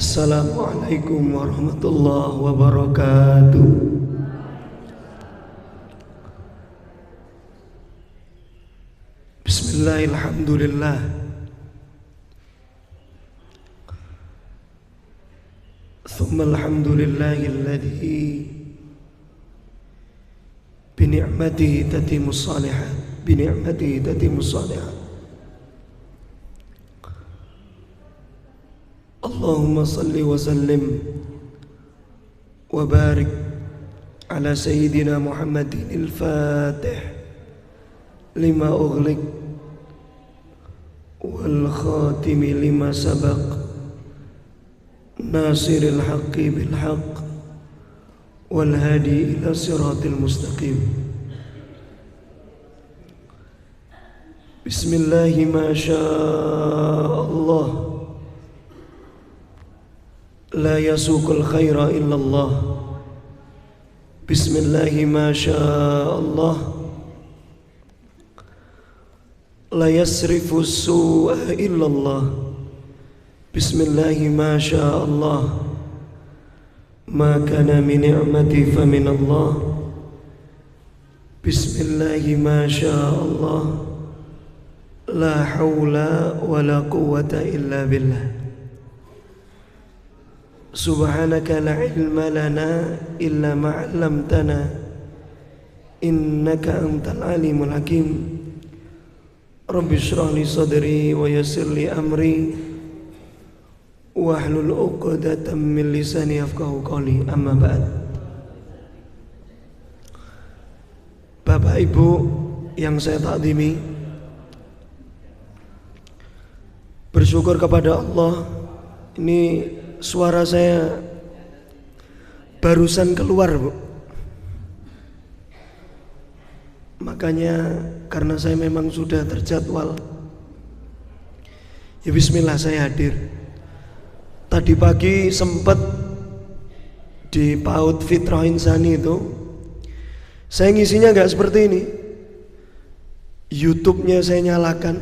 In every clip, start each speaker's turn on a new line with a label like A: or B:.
A: Assalamualaikum warahmatullahi wabarakatuh. Bismillahirrahmanirrahim. Thumma alhamdulillahilladzi bini'matihi tatimmus shalihat. Bini'matihi tatimmus shalihat. Allahumma salli wa sallim wa barik ala sayyidina Muhammadin al-Fatih lima ughliq wal khatimi lima sabaq nasiril haqqi bil haqq wal hadi ila siratil mustaqim. Bismillahi ma sya'allah la yasuqul khaira illallah. Bismillahi ma sya'allah la yasrifu su'a illallah. Bismillahi ma sya'allah ma kana min ni'mati fa min Allah. Bismillahi ma sya'allah la hawla wa la quwwata illa billah. Subhanaka la ilma lana illa ma 'allamtana innaka antal alimul hakim. Rabbi shrah li sadri wa yassir li amri wahlul 'uqdatam min lisani yafqahu qawli. Amma ba'd. Bapak Ibu yang saya takdimi, bersyukur kepada Allah, ini suara saya barusan keluar, Bu. Makanya karena saya memang sudah terjadwal, ya bismillah saya hadir. Tadi pagi sempat di PAUD Fitrah Insani itu saya ngisinya gak seperti ini. YouTube-nya saya nyalakan,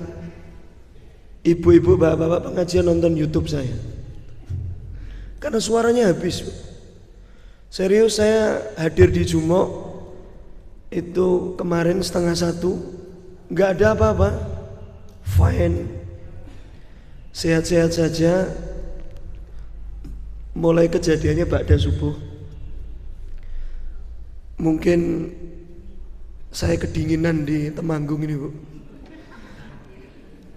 A: ibu-ibu, bapak-bapak pengajian nonton YouTube saya karena suaranya habis. Serius, saya hadir di Jumok itu kemarin 12:30, gak ada apa-apa, fine, sehat-sehat saja. Mulai kejadiannya ba'da subuh. Mungkin saya kedinginan di Temanggung ini, Bu.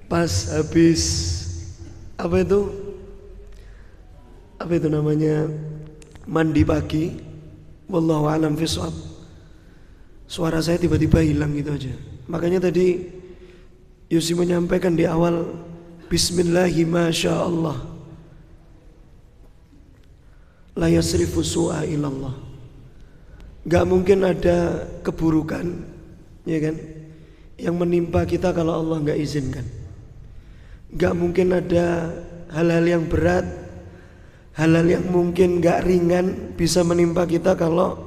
A: Pas habis apa itu namanya, mandi pagi, wallahu a'lam bishawab, suara saya tiba-tiba hilang gitu aja. Makanya tadi Yusi menyampaikan di awal, bismillahi ma sya'allah la yasrifu su'a ilallah. Gak mungkin ada keburukan, ya kan, yang menimpa kita kalau Allah gak izinkan. Gak mungkin ada hal-hal yang berat, hal-hal yang mungkin gak ringan bisa menimpa kita kalau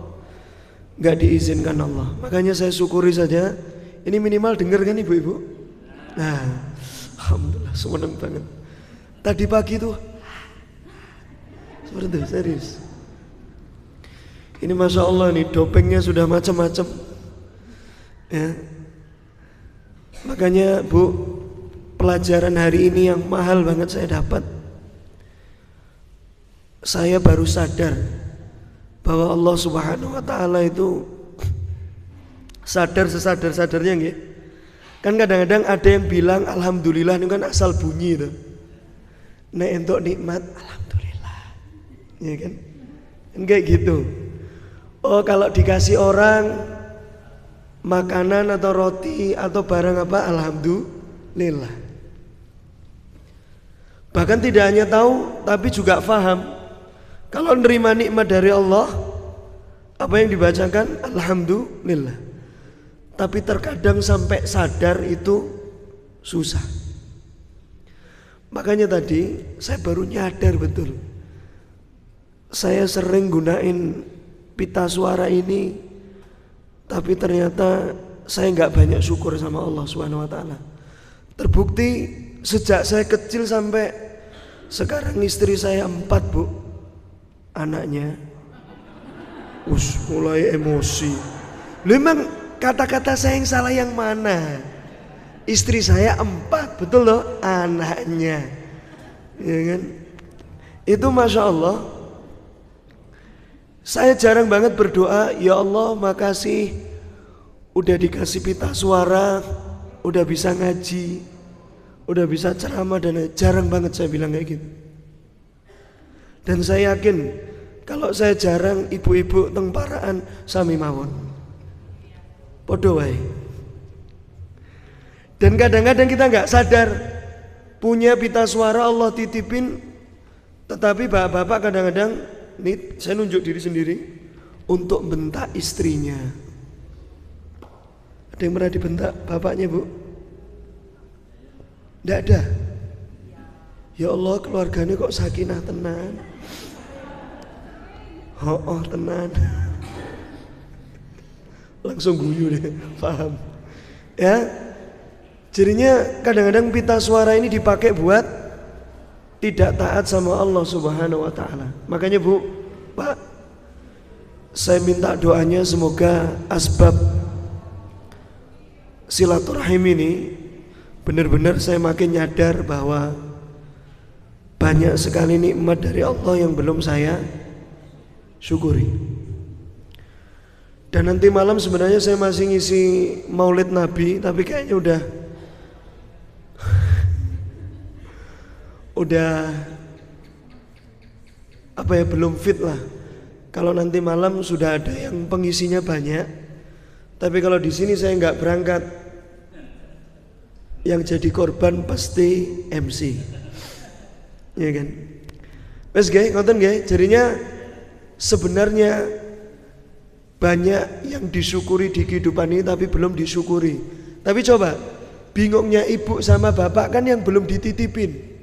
A: gak diizinkan Allah. Makanya saya syukuri saja, ini minimal dengar kan ibu-ibu. Nah, alhamdulillah, senang banget. Tadi pagi tuh seperti itu, serius. Ini Masya Allah nih, dopengnya sudah macam-macam ya. Makanya Bu, pelajaran hari ini yang mahal banget saya dapat. Saya baru sadar bahwa Allah Subhanahu wa ta'ala itu sadar sesadar-sadarnya nggih. Kan kadang-kadang ada yang bilang alhamdulillah itu kan asal bunyi itu. Nek entuk nikmat alhamdulillah. Ya kan? Kayak gitu. Oh, kalau dikasih orang makanan atau roti atau barang apa, alhamdulillah. Bahkan tidak hanya tahu tapi juga faham. Kalau nerima nikmat dari Allah, apa yang dibacakan alhamdulillah. Tapi terkadang sampai sadar itu susah. Makanya tadi saya baru nyadar betul. Saya sering gunain pita suara ini, tapi ternyata saya nggak banyak syukur sama Allah Subhanahu wa ta'ala. Terbukti sejak saya kecil sampai Sekarang istri saya 4 bu, anaknya. Mulai emosi. Memang kata-kata saya yang salah yang mana? Istri saya 4, betul loh, anaknya, ya kan? Itu masya Allah. Saya jarang banget berdoa, ya Allah makasih udah dikasih pita suara, udah bisa ngaji, udah bisa ceramah, dan jarang banget saya bilang kayak gitu. Dan saya yakin kalau saya jarang, ibu-ibu teng paraan sami mawon podo wae. Dan kadang-kadang kita nggak sadar punya pita suara Allah titipin, tetapi bapak-bapak kadang-kadang, nih saya nunjuk diri sendiri, untuk bentak istrinya. Ada yang pernah dibentak bapaknya bu? Tidak ada. Ya Allah, keluarganya kok sakinah tenan. Oh tenan. Langsung guyu deh, paham? Ya. Jadinya kadang-kadang pita suara ini dipakai buat tidak taat sama Allah Subhanahu wa taala. Makanya Bu, Pak, saya minta doanya semoga asbab silaturahim ini benar-benar saya makin nyadar bahwa banyak sekali nikmat dari Allah yang belum saya syukuri. Dan nanti malam sebenarnya saya masih ngisi Maulid Nabi, tapi kayaknya udah belum fit lah. Kalau nanti malam sudah ada yang pengisinya banyak, tapi kalau di sini saya nggak berangkat, yang jadi korban pasti MC, ya kan? Wes guys, nonton guys. Jadinya sebenarnya banyak yang disyukuri di kehidupan ini tapi belum disyukuri. Tapi coba, bingungnya ibu sama bapak kan yang belum dititipin.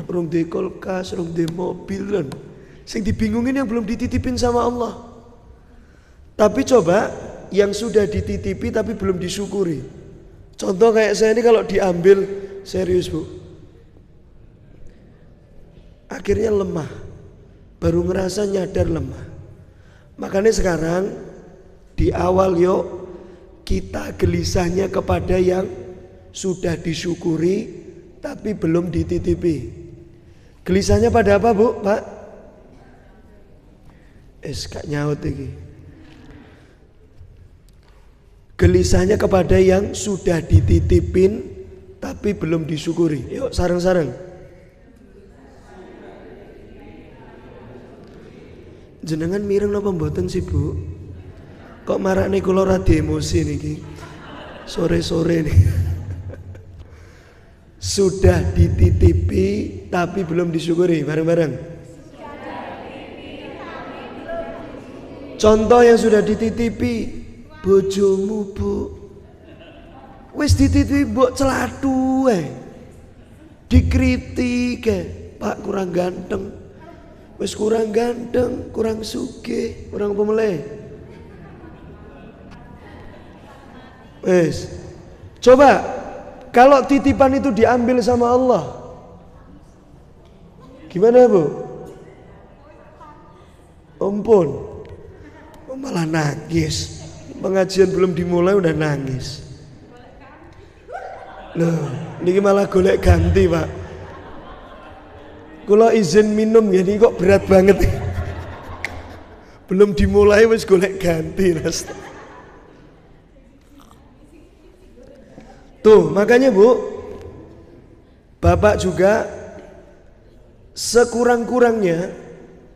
A: Rung di kulkas, rung di mobil kan. Sing dibingungin yang belum dititipin sama Allah. Tapi coba yang sudah dititipi tapi belum disyukuri. Contoh kayak saya ini kalau diambil, serius bu, akhirnya lemah. Baru ngerasa nyadar lemah. Makanya sekarang di awal yuk kita gelisahnya kepada yang sudah disyukuri tapi belum dititipi. Gelisahnya pada apa bu, pak? Kak nyaut iki. Gelisahnya kepada yang sudah dititipin tapi belum disyukuri. Yuk sareng-sareng. Jenengan mireng napa mboten sih bu? Kok marakne kula rada emosi niki. Sore-sore nih. Sudah dititipi tapi belum disyukuri, bareng-bareng. Contoh yang sudah dititipi, bojomu bu, wis dititipi mbok celatu dikritik Pak kurang ganteng, wis kurang ganteng, kurang sugih, kurang pemeleh. Wis coba kalau titipan itu diambil sama Allah, gimana bu? Ampun, malah nangis. Pengajian belum dimulai udah nangis. Loh, ini malah golek ganti pak. Kalau izin minum gini kok berat banget. Belum dimulai wis golek ganti mas. Tuh makanya bu, bapak juga sekurang-kurangnya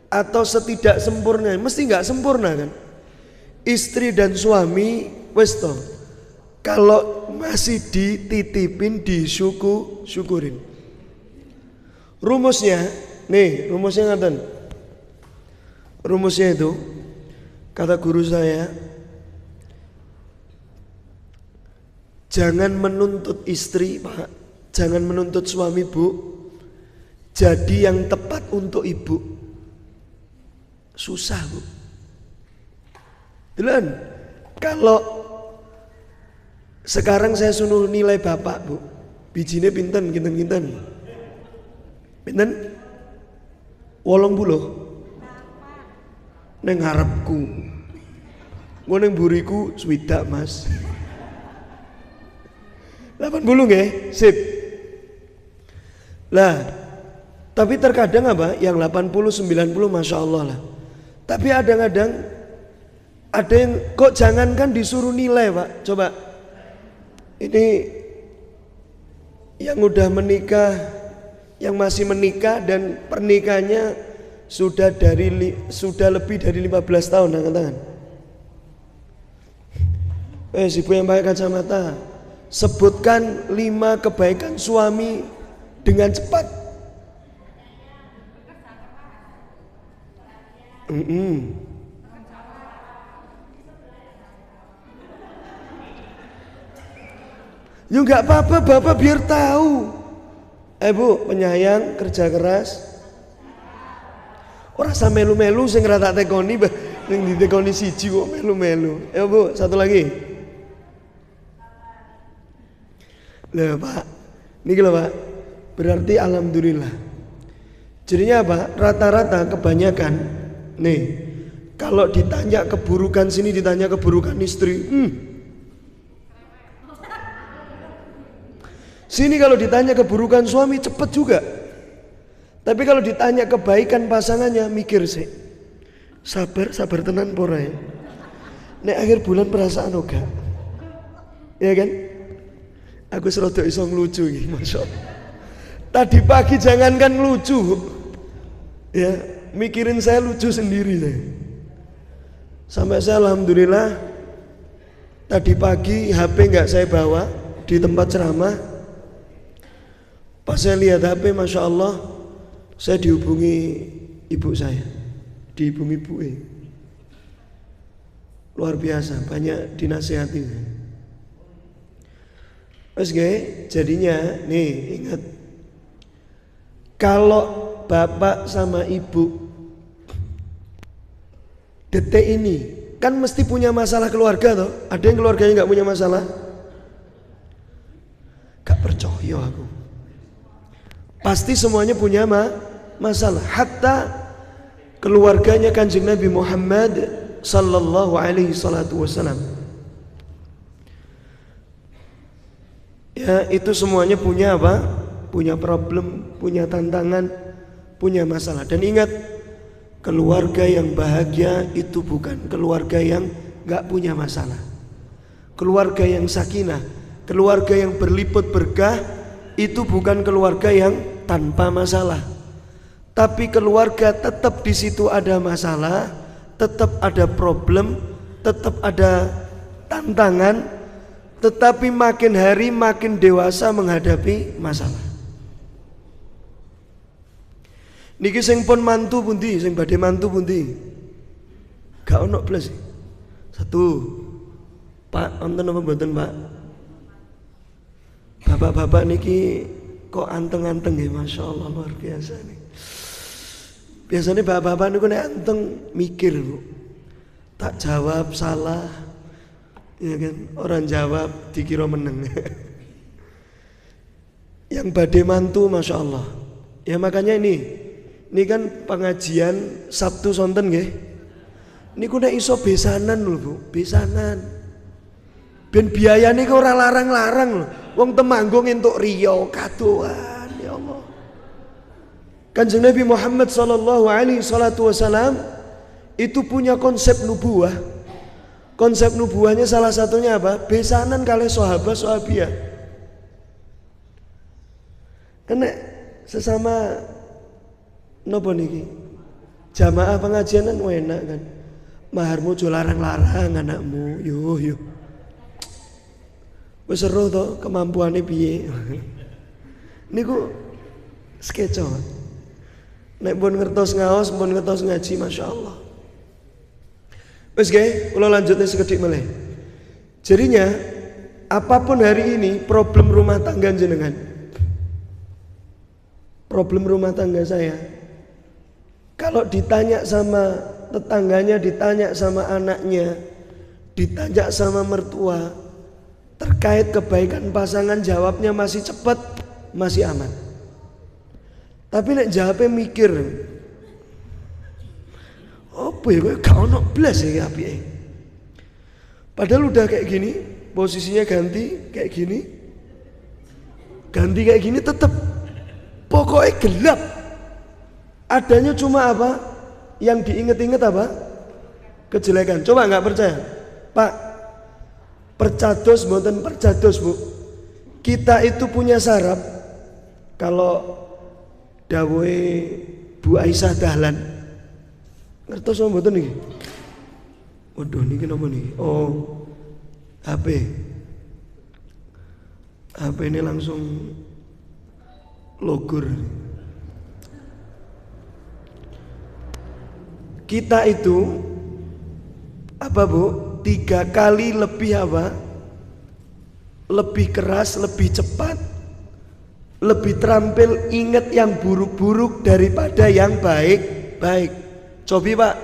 A: atau setidak sempurnanya, mesti nggak sempurna kan? Istri dan suami wes toh, kalau masih dititipin syukurin. Rumusnya, nih rumusnya ngaten. Rumusnya itu kata guru saya, jangan menuntut istri, Pak. Jangan menuntut suami, Bu. Jadi yang tepat untuk ibu. Susah, Bu. Delan, kalau sekarang saya suruh nilai bapak, Bu. Bijine pinten, kinten. Pinten? 80 neng ngarepku. Gue neng buriku swidak mas. 80 nggih, sip. Lah, tapi terkadang apa? Yang 80 90 masya Allah lah. Tapi kadang-kadang ada yang kok jangankan disuruh nilai pak. Coba ini yang udah menikah, yang masih menikah dan pernikahannya sudah lebih dari 15 tahun, angkat tangan. Ibu yang pakai kacamata, sebutkan 5 kebaikan suami dengan cepat. Ya nggak apa-apa bapak biar tahu. Bu, penyayang, kerja keras. Orang sama melu-melu sing rata tekoni, sing ditekoni siji kok melu-melu. Bu, satu lagi. Lah Pak, niki lho Pak. Berarti alhamdulillah. Jadinya apa? Rata-rata kebanyakan nih, kalau ditanya keburukan sini, ditanya keburukan istri, sini kalau ditanya keburukan suami cepet juga. Tapi kalau ditanya kebaikan pasangannya mikir sih. Sabar tenan pora ya. Nek akhir bulan perasaan oga. Ya kan? Aku serodo iso ngelucu iki, Masya Allah. Tadi pagi jangankan lucu. Ya, mikirin saya lucu sendiri saya. Sampai saya alhamdulillah tadi pagi HP nggak saya bawa di tempat ceramah. Pas saya lihat HP, Masya Allah, saya dihubungi ibu saya, dihubungi ibu. Luar biasa, banyak dinasihati. Terus jadinya nih ingat, kalau bapak sama ibu detik ini kan mesti punya masalah keluarga toh. Ada yang keluarganya nggak punya masalah? Gak percaya aku. Pasti semuanya punya masalah. Hatta keluarganya Kanjeng Nabi Muhammad sallallahu alaihi salatu wasallam. Ya, itu semuanya punya apa? Punya problem, punya tantangan, punya masalah. Dan ingat, keluarga yang bahagia itu bukan keluarga yang gak punya masalah. Keluarga yang sakinah, keluarga yang berlipat berkah, itu bukan keluarga yang tanpa masalah. Tapi keluarga tetap di situ ada masalah, tetap ada problem, tetap ada tantangan. Tetapi makin hari makin dewasa menghadapi masalah. Niki sing pun mantu pundi, sing badhe mantu pundi? Gak ono blas. Satu. Pak, wonten apa mboten, Pak? Bapak-bapak niki kok anteng-anteng ya, Masya Allah, luar biasa nih. Biasanya bapak-bapak niku nek anteng mikir, Bu. Tak jawab salah. Ya kan, orang jawab dikira meneng. Yang badhe mantu Masya Allah. Ya makanya ini kan pengajian Sabtu sonten nggih. Niku nek iso besanan lho Bu, besanan. Ben biayane kok ora larang-larang lho. Wong Temanggung entuk riyo kadoan, ya Allah. Kanjeng Nabi Muhammad sallallahu alaihi salatu wasalam itu punya konsep nubuwah. Konsep nubuahnya salah satunya apa? Besanan kali sahabat sahabiah. Kena sesama nopo niki? Jamaah pengajianan enak kan. Maharmu jo larang-larang anakmu. Yo. Wis seru to kemampuane piye. Niku skeco. Nek pun ngertos ngaos, pun ngertos ngaji, Masya Allah. Wes kula lanjutnya sekedhik meneh. Jadinya apapun hari ini problem rumah tangga jenengan, problem rumah tangga saya, kalau ditanya sama tetangganya, ditanya sama anaknya, ditanya sama mertua terkait kebaikan pasangan, jawabnya masih cepat, masih aman. Tapi nek jawabnya mikir, apa ya kok gak ono blas ya apike. Padahal udah kayak gini, posisinya ganti kayak gini. Ganti kayak gini tetap pokoknya gelap. Adanya cuma apa? Yang diinget-inget apa? Kejelekan. Coba nggak percaya, Pak. Percados mboten percados, Bu. Kita itu punya saraf. Kalau dawuhe Bu Aisyah Dahlan. Ngertos apa mboten niki? Waduh niki napa niki? Oh. HP. HP ini langsung logor. Kita itu apa Bu? 3 kali lebih apa? Lebih keras, lebih cepat, lebih terampil ingat yang buruk-buruk daripada yang baik-baik. Cobi Pak,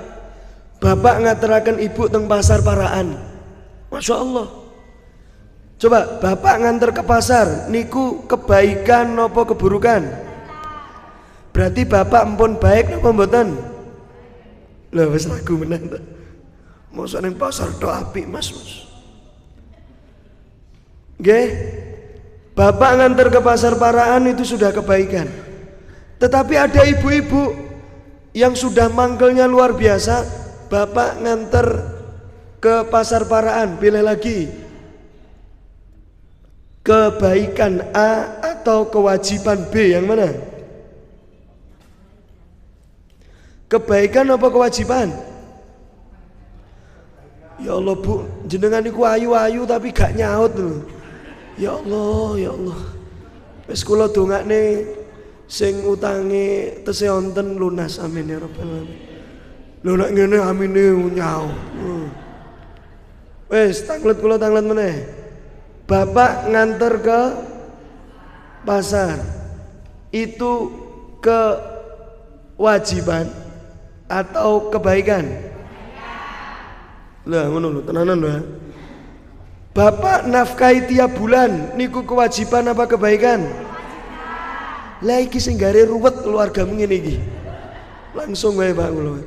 A: Bapak ngaturaken ibu teng pasar Paraan. Masya Allah. Coba Bapak nganter ke pasar, niku kebaikan nopo keburukan? Berarti Bapak empun baik nopo mboten? Lah wis lagu menang ta. Mosok ning pasar tok apik Mas. Nggih. Bapak nganter ke pasar Paraan itu sudah kebaikan. Tetapi ada ibu-ibu yang sudah mangkelnya luar biasa, Bapak nganter ke pasar Paraan, pilih lagi. Kebaikan A atau kewajiban B, yang mana? Kebaikan apa kewajiban? Ya Allah Bu, jenengan iku ayu-ayu tapi gak nyaut lho. Ya Allah, ya Allah. Wis kula dongakne sing utange tesih wonten lunas, amin ya rabbal alamin. Lho nek ngene amine nyaut. Wis tanglet kula tanglet meneh. Bapak nganter ke pasar. Itu kewajiban atau kebaikan? Lah ngono lho, tenanan lho. Bapak nafkahi tiap bulan niku kewajiban apa kebaikan? Lah iki sing gare ruwet keluargamu ngene iki. Langsung wae Pak kula.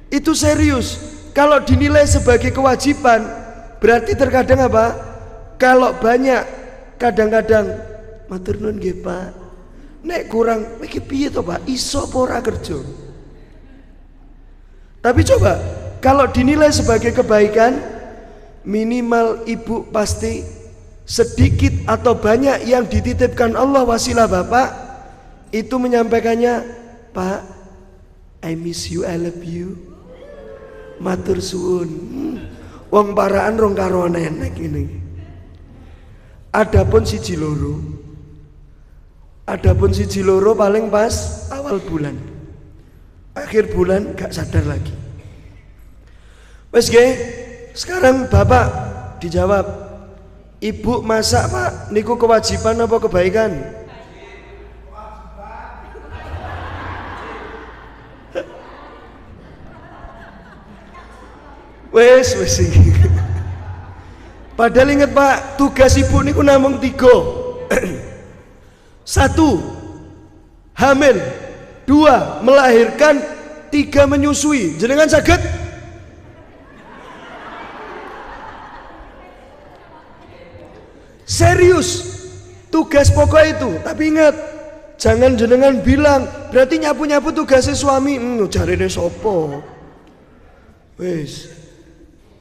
A: Itu serius. Kalau dinilai sebagai kewajiban, berarti terkadang apa? Kalau banyak kadang-kadang matur nuwun nggih Pak. Nek kurang iki piye to Pak? Iso apa ora kerja? Tapi coba kalau dinilai sebagai kebaikan, minimal ibu pasti sedikit atau banyak yang dititipkan Allah wasilah Bapak itu menyampaikannya, Pak, I miss you, I love you. Matur suwun. Wong Paraan rong karo enek ini. Adapun siji loro paling pas awal bulan. Akhir bulan gak sadar lagi. Wes nggih, sekarang Bapak dijawab. Ibu masak Pak, niku kewajiban apa kebaikan? Wes iki. Padahal ingat Pak, tugas ibu niku namung 3. 1. Hamil. 2. Melahirkan. 3. Menyusui. Jenengan saged? Serius tugas pokok itu. Tapi ingat, jangan jenengan bilang berarti nyapu-nyapu tugasnya suami. Jarine sopo. Wes.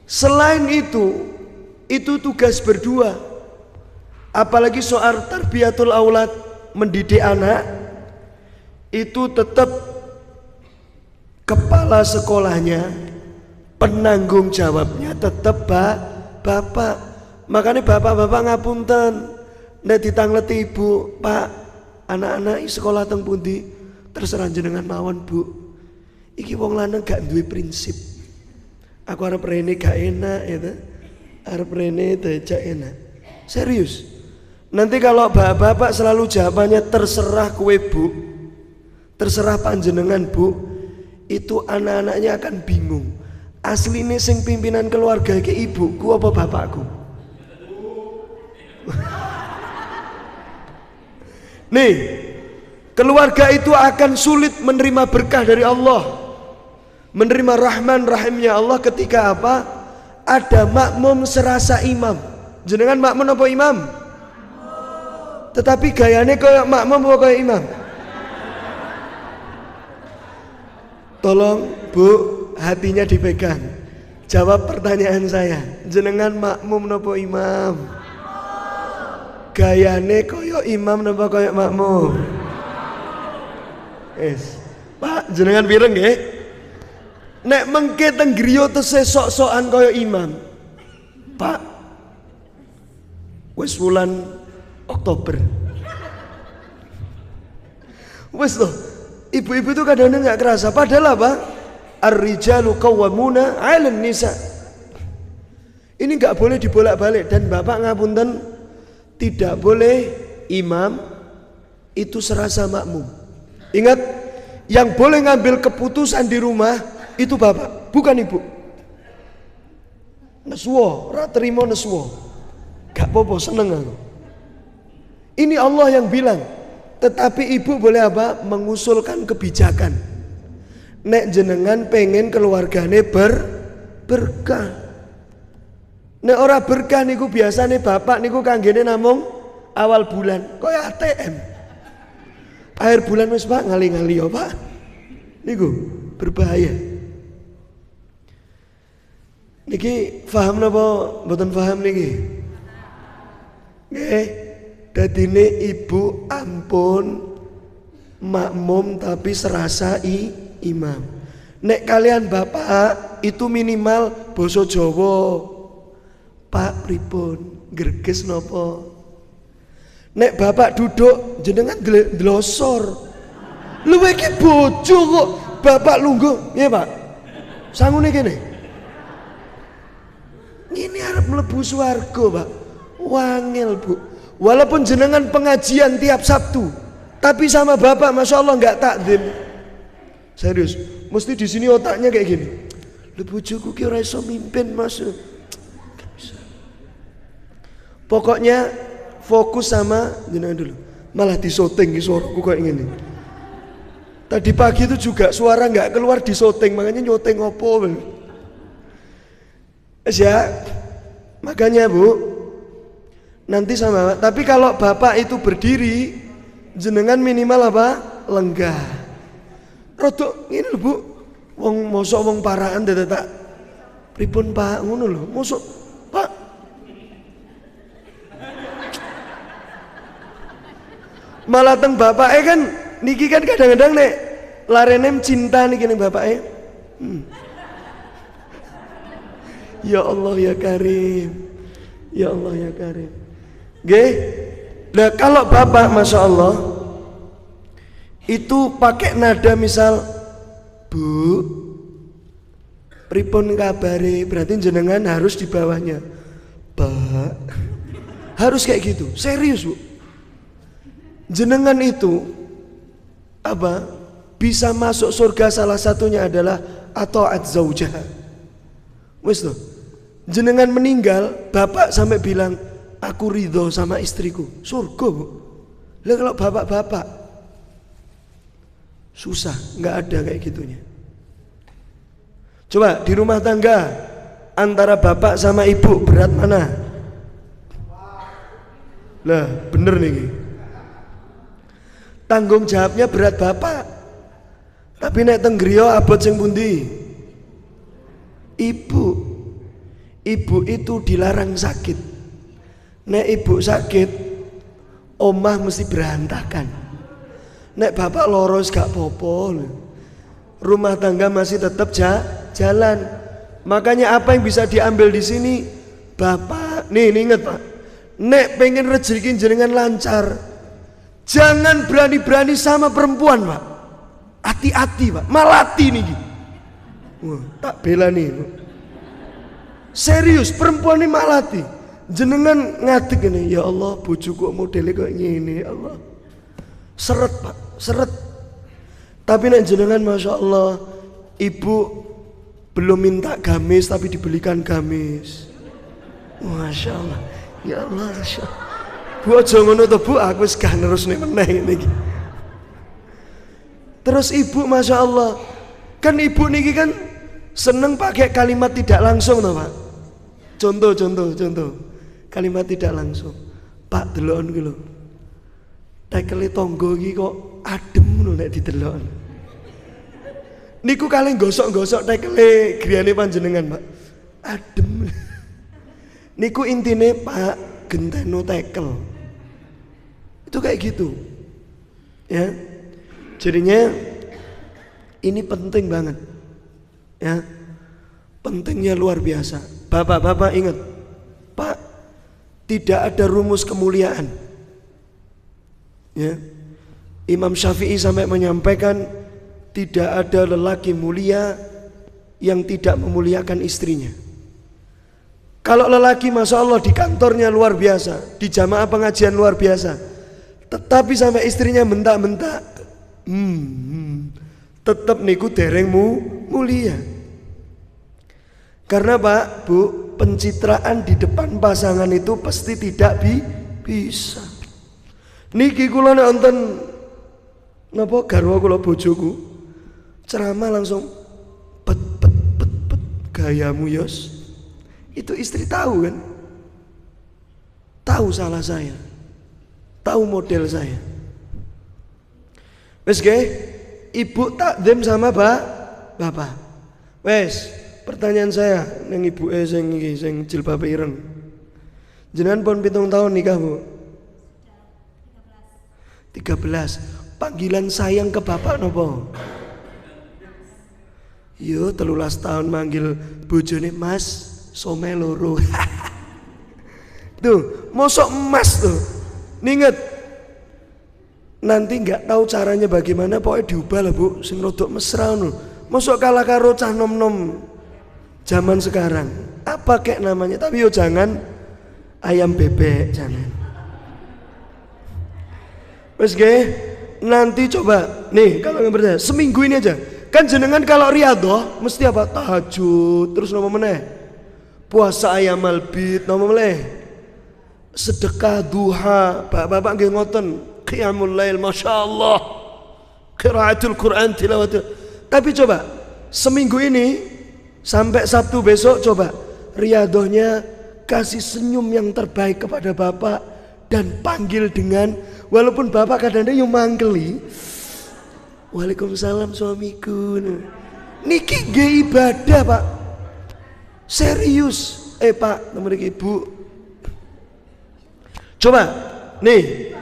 A: Selain itu tugas berdua. Apalagi soal tarbiyatul aulad, mendidik anak, itu tetap kepala sekolahnya, penanggung jawabnya tetap bapak. Makanya bapak-bapak ngapunten, nek ditangleti ibu, Pak, anak-anak sekolah teng pundi? Terserah jenengan mawon Bu. Iki wong lanang gak duwe prinsip. Aku arep rene gak enak ya. Arep rene dajak enak. Serius. Nanti kalau bapak-bapak selalu jawabannya terserah kue Bu, terserah panjenengan Bu, itu anak-anaknya akan bingung. Asline sing pimpinan keluarga ke ibuku apa bapakku? Nih, keluarga itu akan sulit menerima berkah dari Allah. Menerima rahman rahimnya Allah ketika apa? Ada makmum serasa imam. Jenengan makmum apa imam? Tetapi gayanya kayak makmum apa kayak imam? Tolong Bu, hatinya dipegang. Jawab pertanyaan saya. Jenengan makmum napa imam? Gayane koyo imam napa koyo makmum? Pak, jenengan pireng nggih? Nek mengke teng griya tesih sok-sokan koyo imam. Pak, wis wulan Oktober. Wis loh, ibu-ibu itu kadang-kadang nggak kerasa. Padahal apa? Ar-rijalu qawwamuna 'alan nisa. Ini nggak boleh dibolak-balik. Dan Bapak ngapunten, tidak boleh imam itu serasa makmum. Ingat, yang boleh ngambil keputusan di rumah itu Bapak, bukan Ibu. Neswo, ora trimo neswo. Gak apa-apa, seneng aku. Ini Allah yang bilang. Tetapi ibu boleh apa? Mengusulkan kebijakan. Nek jenengan pengen keluargane berkah. Nek ora berkah niku biasane bapak niku kanggene namung awal bulan, koyo ATM. Akhir bulan wis Pak ngali-ngali ya Pak. Niku berbahaya. Niki paham napa mboten paham niki? Nggih. Dadine ibu ampun makmum tapi serasa imam. Nek kalian bapak itu minimal basa Jawa. Pak pripun greges napa? Nek bapak duduk jenengan glosor. Luwe iki bojo kok bapak lungguh, nggih Pak. Sangune kene. Ini arep mlebu swarga, Pak. Wangel, Bu. Walaupun jenengan pengajian tiap Sabtu, tapi sama bapak masya Allah nggak takdim. Serius, mesti di sini otaknya kayak gini. Lu bojoku ki ora iso mimpin Mas. Pokoknya fokus sama jenengan dulu. Malah disoting suaraku kayak gini. Tadi pagi itu juga suara nggak keluar disoting, makanya nyoteng opo. Ya, makanya Bu. Nanti sama, tapi kalau bapak itu berdiri, jenengan minimal apa? Lenggah. Rodok ini lho Bu, wong mosok wong parahan tak pripun Pak ngono lho, mosok Pak. Malah teng bapake kan niki kan kadang-kadang nek larenem cinta niki ning bapake. Ya Allah ya Karim. Ya Allah ya Karim. Nggih. Nah kalau bapak masya Allah itu pakai nada misal Bu pripun kabare, berarti jenengan harus di bawahnya Pak. Harus kayak gitu, serius Bu. Jenengan itu apa? Bisa masuk surga salah satunya adalah ata'at zaujah. Wis loh. Jenengan meninggal, bapak sampai bilang aku ridho sama istriku, surga Bu. Lah kalau bapak-bapak susah, nggak ada kayak gitunya. Coba di rumah tangga antara bapak sama ibu berat mana? Lah bener nih. Tanggung jawabnya berat bapak. Tapi nek teng griya abot sing pundi? Ibu. Ibu itu dilarang sakit. Nek ibu sakit, omah mesti berantakan. Nek bapak loros gak popo, rumah tangga masih tetap jalan. Makanya apa yang bisa diambil di sini, bapak. Nih ingat Pak, nek pengen rezeki jenengan lancar, jangan berani-berani sama perempuan Pak. Hati-hati Pak, malati nih. Wah, tak bela nih. Serius, perempuan ini malati. Jenengan ngadeg ini, ya Allah, bojoku modelnya kayak gini, ya Allah. Seret Pak, seret. Tapi nek jenengan masya Allah, ibu belum minta gamis tapi dibelikan gamis. Masya Allah, ya Allah, masya Allah. Bu aja ngono to Bu, aku wis gak nerusne meneh iki. Terus ibu masya Allah Kan ibu niki kan seneng pakai kalimat tidak langsung toh, Pak. Contoh. Kalimat tidak langsung. Pak delokon ki lho. Tekele tangga iki kok adem lho nek didelok. Niku kalih gosok-gosok tekele griyane panjenengan, Pak. Adem. Niku intine Pak genteno tekel. Itu kayak gitu. Ya. Jadinya ini penting banget. Ya. Pentingnya luar biasa. Bapak-bapak ingat, Pak, tidak ada rumus kemuliaan. Ya. Imam Syafi'i sampai menyampaikan tidak ada lelaki mulia yang tidak memuliakan istrinya. Kalau lelaki Masya Allah di kantornya luar biasa, di jamaah pengajian luar biasa, tetapi sampai istrinya bentak-bentak, tetap niku derengmu mulia. Karena Pak, Bu, pencitraan di depan pasangan itu pasti tidak bisa. Niki kula nek wonten napa garwa kula bojoku ceramah langsung pet gayamu yos. Itu istri tahu kan? Tahu salah saya. Tahu model saya. Wes nggih, ibu takdim sama bapak. Wes, pertanyaan saya nang ibuke sing iki sing jilbabe ireng. Jenengan pun 7 tahun nikah, Bu? 13. Panggilan sayang ke bapak nopo? Yo 13 tahun manggil bojone Mas some loro. Tuh, mosok emas tuh. Ninget. Nanti nggak tahu caranya bagaimana, pokoknya diubah lah, Bu, sing rodok mesra ngono. Mosok kalah karo cah nom-nom zaman sekarang. Apa kek namanya? Tapi yo jangan ayam bebek, jangan. Wes nggih, nanti coba nih kalau nggak percaya seminggu ini aja. Kan jenengan kalau riyadhah mesti apa? Tahajud, terus napa meneh? Puasa ayam albit, napa meneh? Sedekah duha, bapak-bapak nggih ngoten, qiyamul lail masyaallah. Qiraatul Quran tilawat. Tapi coba seminggu ini sampai Sabtu besok coba riyadhahnya kasih senyum yang terbaik kepada bapak dan panggil dengan, walaupun bapak kadang-kadang yang mangkeli, Waalaikumsalam suamiku. Niki nggih ibadah, Pak. Serius. Pak, nomor ibu. Coba, nih.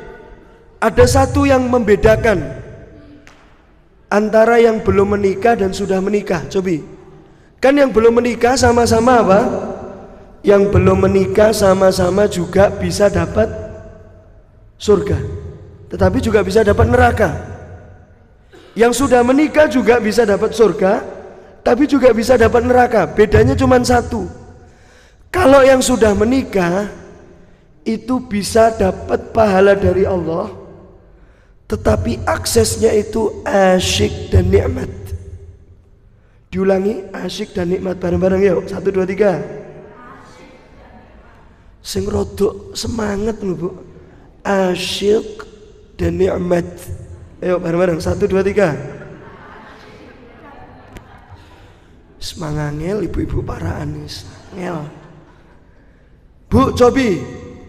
A: Ada satu yang membedakan antara yang belum menikah dan sudah menikah. Coba. Kan yang belum menikah sama-sama apa? Yang belum menikah sama-sama juga bisa dapat surga, tetapi juga bisa dapat neraka. Yang sudah menikah juga bisa dapat surga, tapi juga bisa dapat neraka. Bedanya cuma satu. Kalau yang sudah menikah itu bisa dapat pahala dari Allah, tetapi aksesnya itu asyik dan nikmat. Diulangi, asyik dan nikmat bareng-bareng yuk. 1, 2, 3. Sing rodok semangat lho, Bu. Asyik dan nikmat. Ayo bareng-bareng 1, 2, 3. Semangangel ibu-ibu para anis ngel. Bu Cobi,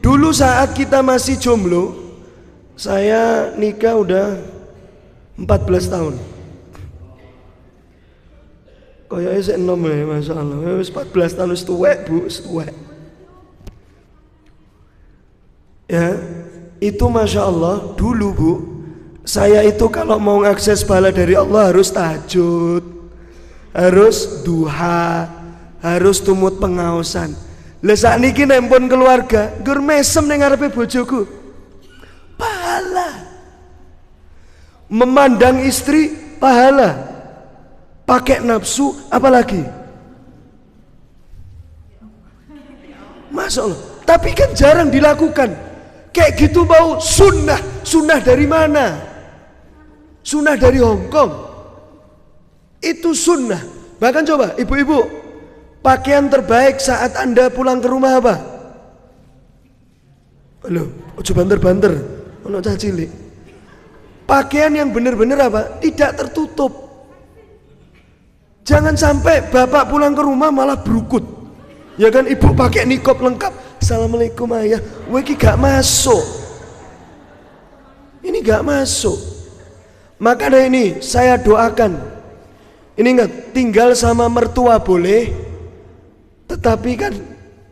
A: dulu saat kita masih jomblo, saya nikah udah 14 tahun. Kayaknya saya enom ya, Masya Allah. 14 tahun setuwek, Bu, setuwek. Ya, itu Masya Allah dulu, Bu. Saya itu kalau mau ngakses pahala dari Allah harus tahajud, harus duha, harus tumut pengaosan. Lah sakniki nempun keluarga, gur mesem ning ngarepe bojoku. Pahala. Memandang istri pahala. Pakai nafsu apalagi? Masya Allah. Tapi kan jarang dilakukan. Kayak gitu mau sunnah. Sunnah dari mana? Sunnah dari Hongkong. Itu sunnah. Bahkan coba ibu-ibu, pakaian terbaik saat Anda pulang ke rumah apa? Halo, ojo banter-banter, ono cah cilik. Pakaian yang benar-benar apa? Tidak tertutup. Jangan sampai bapak pulang ke rumah malah berukut. Ya kan, ibu pakai nikop lengkap. Assalamualaikum ayah. Wah, ini gak masuk. Ini gak masuk. Makanya ini saya doakan. Ini ingat, tinggal sama mertua boleh. Tetapi kan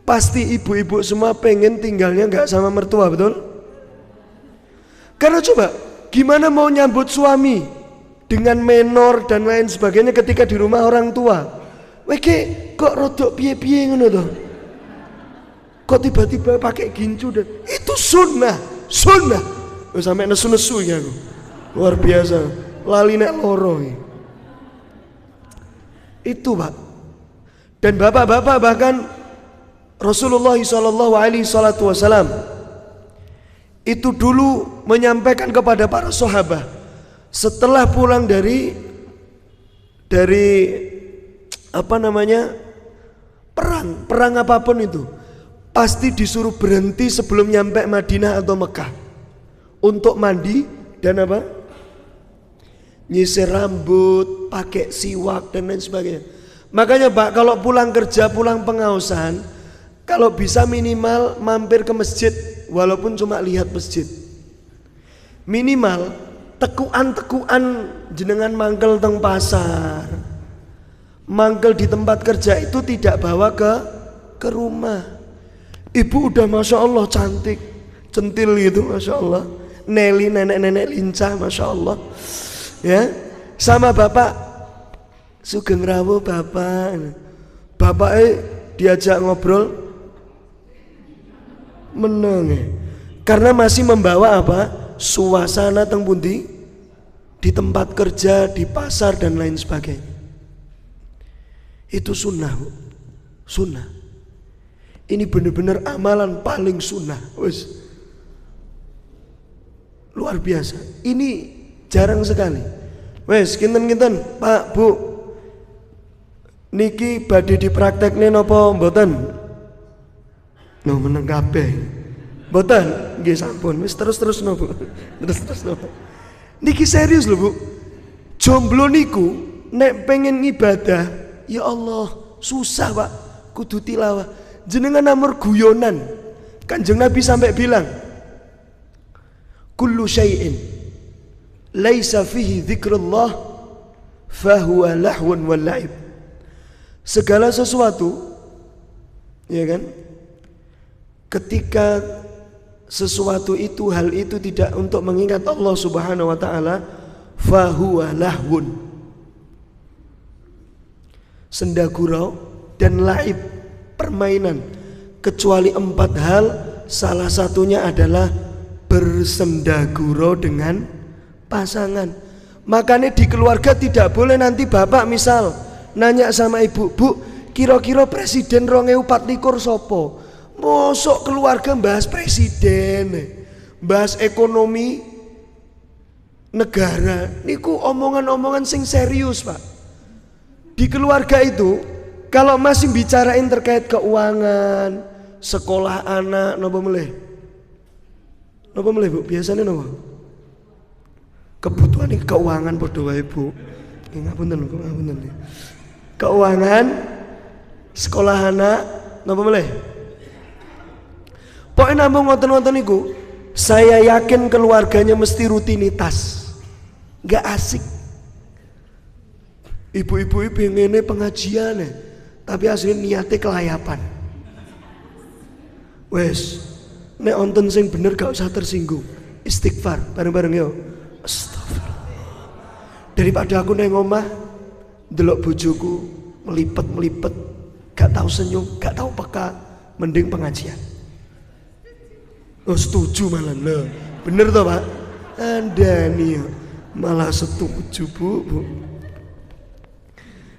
A: pasti ibu-ibu semua pengen tinggalnya gak sama mertua, betul? Karena coba, gimana mau nyambut suami dengan menor dan lain sebagainya ketika di rumah orang tua? Weke kok rodok piye-piye ngono toh? Kok tiba-tiba pakai gincu dan itu sunnah. Sampai nesu-nesu ya aku. Luar biasa. Lali nek loro. Itu, Pak. Dan bapak-bapak bahkan Rasulullah SAW itu dulu menyampaikan kepada para sahabat setelah pulang dari perang apapun itu, pasti disuruh berhenti sebelum nyampe Madinah atau Mekah untuk mandi dan nyisir rambut, pakai siwak dan lain sebagainya. Makanya Pak, kalau pulang kerja, pulang pengausan, kalau bisa minimal mampir ke masjid, walaupun cuma lihat masjid. Minimal tekuan jenengan mangkel teng pasar, mangkel di tempat kerja itu tidak bawa ke rumah. Ibu udah masya Allah cantik, centil gitu masya Allah. Nelly nenek-nenek lincah masya Allah. Ya, sama bapak sugeng rawuh bapak diajak ngobrol meneng, karena masih membawa suasana teng pundi di tempat kerja, di pasar dan lain sebagainya. Itu sunnah, Bu. Sunnah. Ini benar-benar amalan paling sunnah. Wes, luar biasa. Ini jarang sekali. Wes, kinten-kinten Pak Bu, niki badhe dipraktekne napa mboten? No meneng kabeh. Mboten, nggih sampun. Wis terus napa? Terus napa? Niki serius lho, Bu. Jomblo niku nek pengen ibadah, ya Allah, susah, Pak. Kudu tilawah. Jenengan namur guyonan. Kanjeng Nabi sampai bilang, kullu syai'in laisa fihi dzikrullah fahuwa lahwun wal la'ib. Segala sesuatu, ya kan, ketika sesuatu itu, hal itu tidak untuk mengingat Allah Subhanahu wa taala, fahuwa lahwun, senda gurau, dan laib, permainan, kecuali 4 hal. Salah satunya adalah bersenda gurau dengan pasangan. Makanya di keluarga tidak boleh nanti bapak misal nanya sama ibu, Bu, kira-kira presiden 2024 sopo? Mosok keluarga bahas presiden, bahas ekonomi negara. Niku omongan-omongan sing serius, Pak. Di keluarga itu kalau masih bicarain terkait keuangan, sekolah anak, napa meleh? Napa meleh, Bu? Biasanya napa? Kebutuhan keuangan padha wae, Bu. Ngapunten, ngapunten. Keuangan, sekolah anak, napa meleh? Pokoknya namung ngoten-ngoten niku, saya yakin keluarganya mesti rutinitas, nggak asik. Ibu-ibu ngene pengajian, tapi aslinya niatnya kelayapan. Wes, nek onten sing bener gak usah tersinggung. Istighfar bareng-bareng yo. Astagfirullah. Daripada aku neng omah delok bojoku melipet, gak tahu senyum, gak tahu peka, mending pengajian. Oh, setuju malah loh. Bener toh, Pak? Anda nih malah setuju, Bu.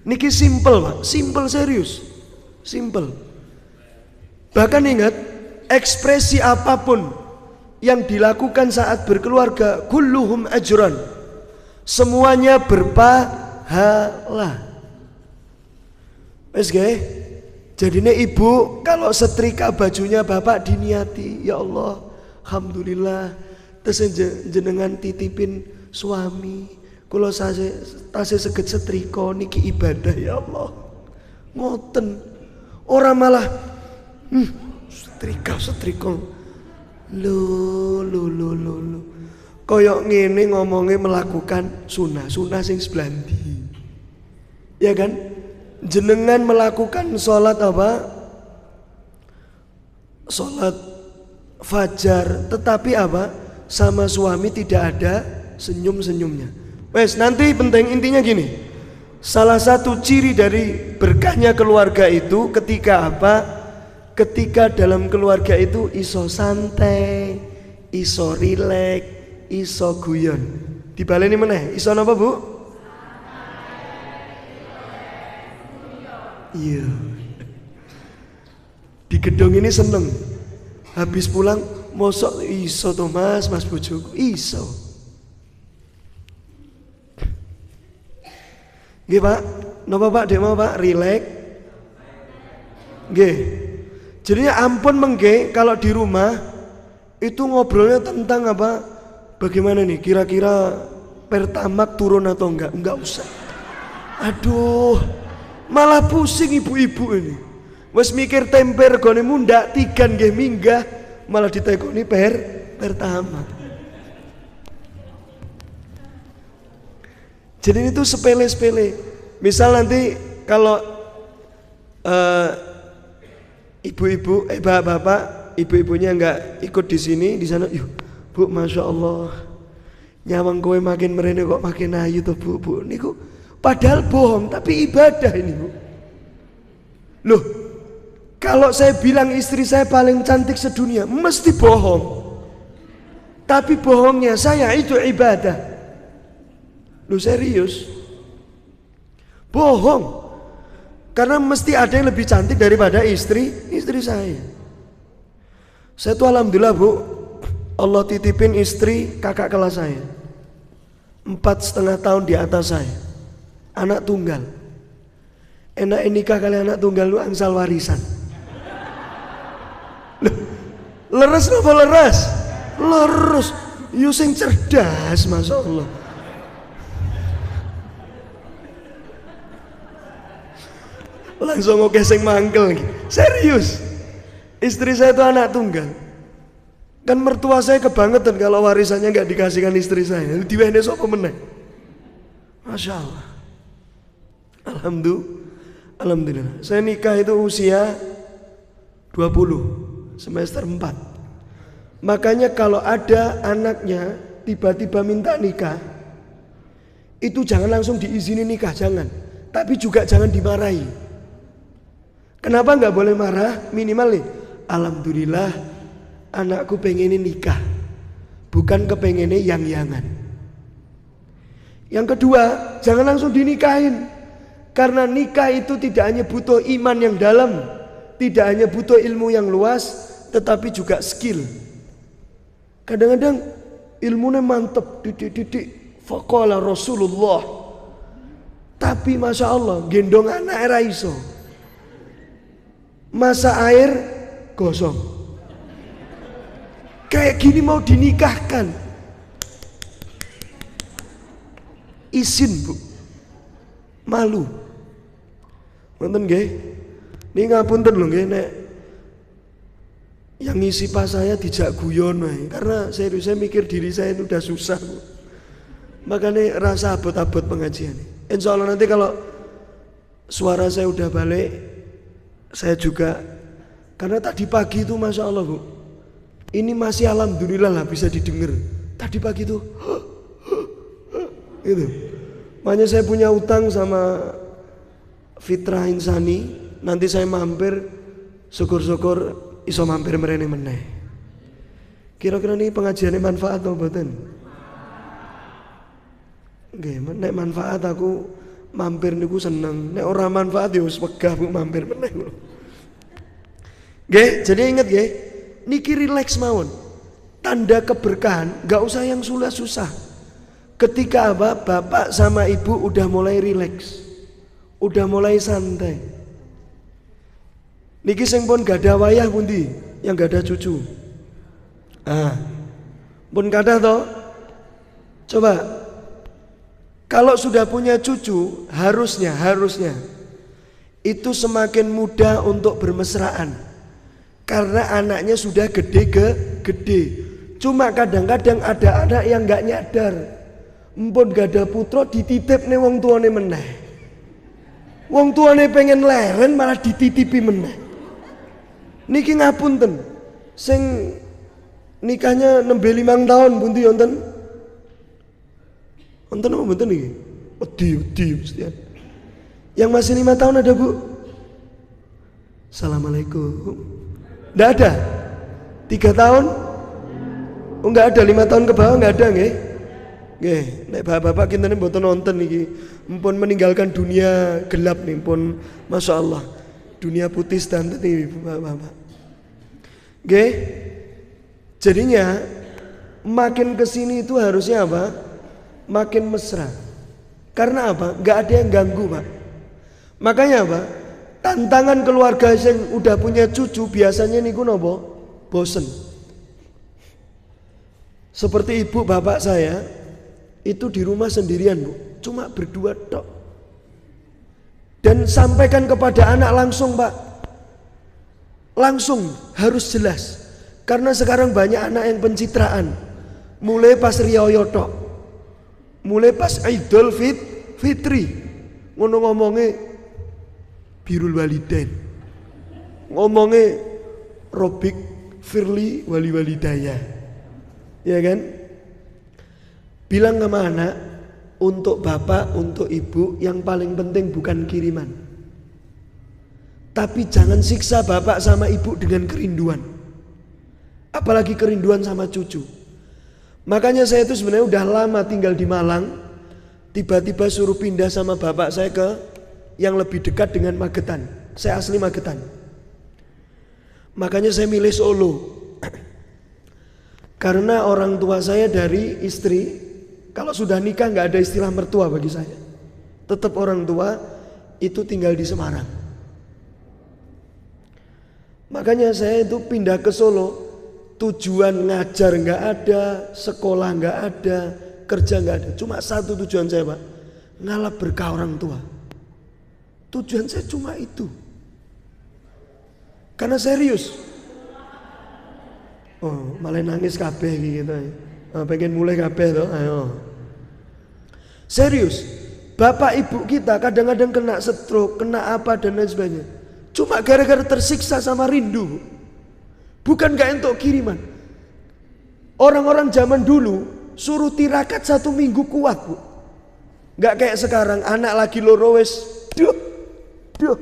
A: Niki simple, Pak. Simple serius. Simple. Bahkan ingat, ekspresi apapun yang dilakukan saat berkeluarga, kulluhum ajran, semuanya berpahala. Wes nggih. Jadinya ibu kalau setrika bajunya bapak diniati, ya Allah, alhamdulillah, terus jenengan titipin suami, Kula tasih saged setrika niki ibadah ya Allah. Ngoten. Ora malah setrika. Lho. Koyok ngene ngomongnya melakukan sunah sing sebelah ndi. Ya kan? Jenengan melakukan sholat apa? Sholat fajar, tetapi apa? Sama suami tidak ada senyum-senyumnya. Wes, nanti penting intinya gini. Salah satu ciri dari berkahnya keluarga itu ketika apa? Ketika dalam keluarga itu iso santai, iso rileks, iso guyon. Dibaleni meneh, iso napa, Bu? Iya. Di gedung ini seneng. Habis pulang mosok iso to Mas bojoku, iso. Nggih Pak, napa Pak dek mau Pak rileks? Nggih. Jadinya ampun mengge kalau di rumah itu ngobrolnya tentang apa? Bagaimana nih kira-kira Pertamax turun atau enggak? Enggak usah. Aduh, malah pusing ibu-ibu ini. Wes mikir tempe regane mundak tigan nggih minggah malah ditekoni Pertamax. Jadi itu sepele-sepele. Misal nanti kalau ibu-ibu, bapak-bapak, ibu-ibunya enggak ikut di sini, di sana, yuk, Bu, masya Allah, nyawang kowe makin merene kok makin ayu tuh Bu. Niku padahal bohong, tapi ibadah ini Bu. Loh, kalau saya bilang istri saya paling cantik sedunia, mesti bohong. Tapi bohongnya saya itu ibadah. Lu serius? Bohong. Karena mesti ada yang lebih cantik daripada istri saya. Saya tuh alhamdulillah Bu, Allah titipin istri kakak kelas saya, 4,5 tahun di atas saya, anak tunggal. Enak nikah kali anak tunggal lu angsal warisan. Leres apa leres? Leres. Yo sing cerdas, masya Allah. Langsung oke sing mangkel. Serius. Istri saya itu anak tunggal. Kan mertua saya kebangetan kalau warisannya nggak dikasihkan istri saya. Diwehne sapa meneh. Masya Allah. Alhamdulillah. Saya nikah itu usia 20, semester 4. Makanya kalau ada anaknya tiba-tiba minta nikah, itu jangan langsung diizinin nikah, jangan. Tapi juga jangan dimarahi. Kenapa nggak boleh marah? Minimal nih, alhamdulillah anakku pengennya nikah, bukan kepengennya yang-yangan. Yang kedua, jangan langsung dinikahin, karena nikah itu tidak hanya butuh iman yang dalam, tidak hanya butuh ilmu yang luas, tetapi juga skill. Kadang-kadang ilmunya mantep, didik faqala Rasulullah, tapi masya Allah gendong anak era iso. Masa air gosong. Kayak gini mau dinikahkan. Izin Bu. Malu. Nonton nggih? Ini ngapunten lho nggih nek yang ngisi pas saya dijak guyon wae. Karena saya mikir diri saya itu udah susah Bu. Makanya rasa abot-abot pengajian. Insya Allah nanti kalau suara saya udah balik, saya juga, karena tadi pagi itu masya Allah Bu, ini masih alhamdulillah lah bisa didengar. Tadi pagi itu gitu. Makanya saya punya utang sama Fitrah Insani. Nanti saya mampir, syukur-syukur iso mampir merene meneh. Kira-kira ini pengajiannya manfaat atau mboten? Nggih, nek manfaat aku mampir niku seneng. Nek ora manfaat ya wis wegah Bu mampir meneh. Nggih, jadi inget nggih, niki rileks mawon. Tanda keberkahan, enggak usah yang susah. Ketika apa? Bapak sama ibu udah mulai rileks. Udah mulai santai. Niki sing pun gak ada wayah pundi, yang gak ada cucu. Pun kadah toh. Coba Kalau sudah punya cucu, harusnya itu semakin mudah untuk bermesraan. Karena anaknya sudah gede. Cuma kadang-kadang ada anak yang gak nyadar. Mpun gak ada putra dititip nih wong tuane meneh. Wong tuane pengen leren malah dititipi meneh. Niki ngapunten. Sing nikahnya nembe 5 tahun bunti wonten. Wonten apa mboten niki? Wedi mestian. Yang masih 5 tahun ada, Bu? Assalamualaikum. Nggak ada? 3 tahun? Oh nggak ada, 5 tahun ke bawah nggak ada nggih? Nggih, nek bapak-bapak kinten mboten nonton niki. Mpun meninggalkan dunia gelap nih, pun Masya Allah. Dunia putih standar nih bapak-bapak. Nggih. Jadinya makin kesini itu harusnya apa? Makin mesra. Karena apa? Nggak ada yang ganggu, Pak. Makanya apa? Tantangan keluarga yang udah punya cucu biasanya niku nopo? Bosen. Seperti ibu bapak saya itu di rumah sendirian, Bu. Cuma berdua tok. Dan sampaikan kepada anak langsung, Pak. Langsung harus jelas. Karena sekarang banyak anak yang pencitraan. Mulai pas riyoyo tok. Mulai pas Idul Fitri. Ngono ngomongnya birrul walidain. Ngomongnya Robik Firli wali walidaya. Ya kan? Bilang sama anak, untuk bapak, untuk ibu, yang paling penting bukan kiriman. Tapi jangan siksa bapak sama ibu dengan kerinduan. Apalagi kerinduan sama cucu. Makanya saya itu sebenarnya udah lama tinggal di Malang. Tiba-tiba suruh pindah sama bapak saya ke yang lebih dekat dengan Magetan. Saya asli Magetan. Makanya saya milih Solo. Karena orang tua saya dari istri, kalau sudah nikah nggak ada istilah mertua bagi saya. Tetap orang tua itu tinggal di Semarang. Makanya saya itu pindah ke Solo. Tujuan ngajar nggak ada, sekolah nggak ada, kerja nggak ada. Cuma satu tujuan saya, Pak, ngalap berkah orang tua. Tujuan saya cuma itu. Karena serius. Oh, malah nangis kabeh gitu. Pengen mulai kabeh toh, ayo. Serius. Bapak ibu kita kadang-kadang kena stroke, kena apa dan lain sebagainya. Cuma gara-gara tersiksa sama rindu. Bukan gak untuk kiriman. Orang-orang zaman dulu suruh tirakat 1 minggu kuat, Bu. Gak kayak sekarang anak lagi loro wes. Duh.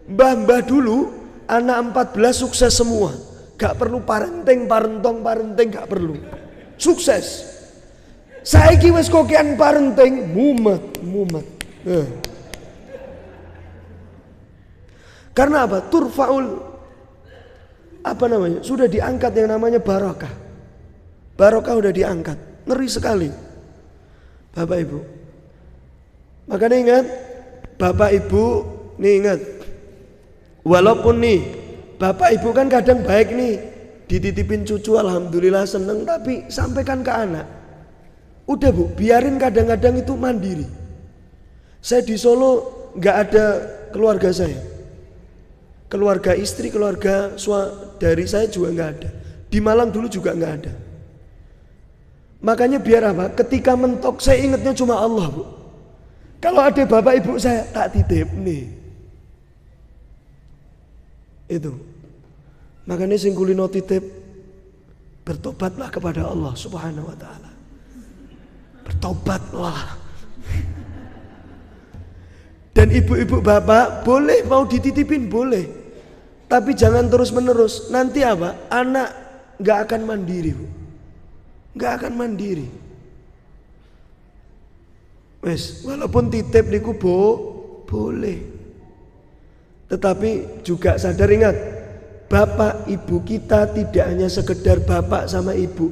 A: Mbah-mbah dulu anak 14 sukses semua. Gak perlu parenteng gak perlu. Sukses. Saiki wis kokean parenteng mumet. Karena apa? Turfaul sudah diangkat yang namanya barokah. Barokah udah diangkat. Ngeri sekali. Bapak Ibu. Makanya ingat, Bapak Ibu nih ingat. Walaupun nih Bapak Ibu kan kadang baik nih, dititipin cucu alhamdulillah seneng, tapi sampaikan ke anak. Udah, Bu, biarin kadang-kadang itu mandiri. Saya di Solo nggak ada keluarga saya. Keluarga istri, keluarga dari saya juga nggak ada. Di Malang dulu juga nggak ada. Makanya biar apa? Ketika mentok saya ingatnya cuma Allah, Bu. Kalau ada bapak ibu saya tak titip nih. Itu. Makanya sing kulino titip, bertobatlah kepada Allah Subhanahu wa taala. Bertobatlah. Dan ibu-ibu bapak boleh mau dititipin boleh. Tapi jangan terus menerus. Nanti apa? Anak gak akan mandiri, Bu. Gak akan mandiri. Wes, walaupun titip niku boleh. Tetapi juga sadar ingat, bapak ibu kita tidak hanya sekedar bapak sama ibu,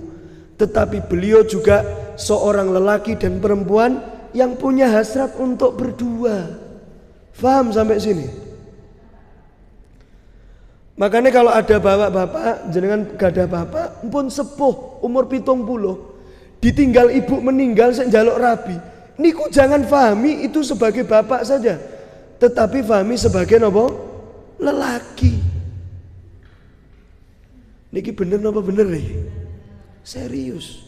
A: tetapi beliau juga seorang lelaki dan perempuan yang punya hasrat untuk berdua. Faham sampai sini? Makanya kalau ada bapak-bapak, jenengan gada bapak, pun sepuh umur 70, ditinggal ibu meninggal sing njaluk rabi. Niku jangan fahami itu sebagai bapak saja, tetapi fahami sebagai apa? Lelaki. Niki bener apa bener nih? Serius.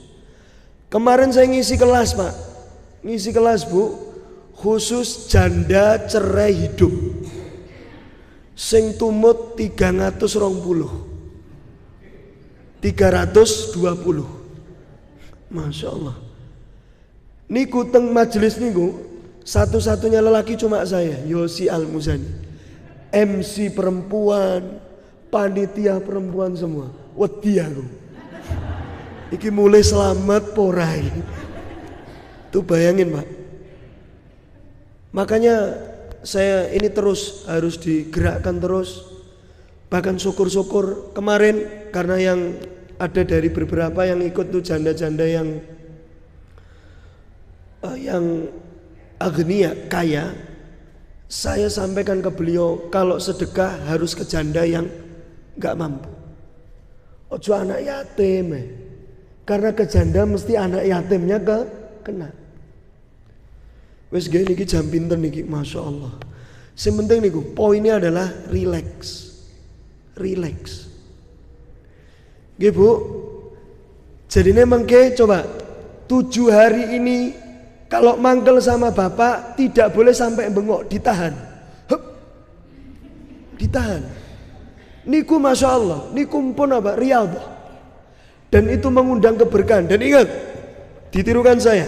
A: Kemarin saya ngisi kelas Pak. Ngisi kelas Bu, khusus janda cerai hidup. Sing tumut 320. 320. Masya Allah. Niku teng majelis niku satu-satunya lelaki cuma saya, Yosi Al-Muzani. MC perempuan, panitia perempuan semua. Wedi aku. Iki mulai selamat porai. Tuh bayangin Pak. Makanya saya ini terus harus digerakkan terus. Bahkan syukur-syukur kemarin karena yang ada dari beberapa yang ikut tuh janda-janda yang agnia, kaya. Saya sampaikan ke beliau kalau sedekah harus ke janda yang gak mampu. Ojo anak yatim. Karena ke janda mesti anak yatimnya kena. Wes gini niki jam pinter niki, Masya Allah. Yang penting niku poinnya adalah relax. Relax. Nggih Bu. Jadinya mengke coba 7 hari ini kalau mangkel sama bapak tidak boleh sampai bengok, ditahan. Hup. Ditahan. Niku Masya Allah, niku pun apa? Riyadhah. Dan itu mengundang keberkahan. Dan ingat, ditirukan saya.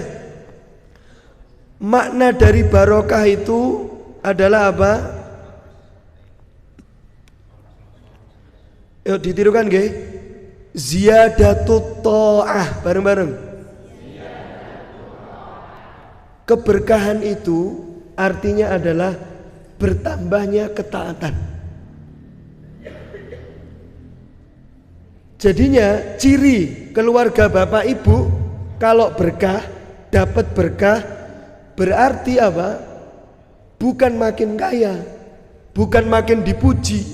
A: Makna dari barokah itu adalah apa? Yuk ditirukan nggih. Ziyadatut ta'ah, bareng-bareng. Keberkahan itu artinya adalah bertambahnya ketaatan. Jadinya ciri keluarga bapak ibu kalau berkah, dapat berkah, berarti apa? Bukan makin kaya, bukan makin dipuji,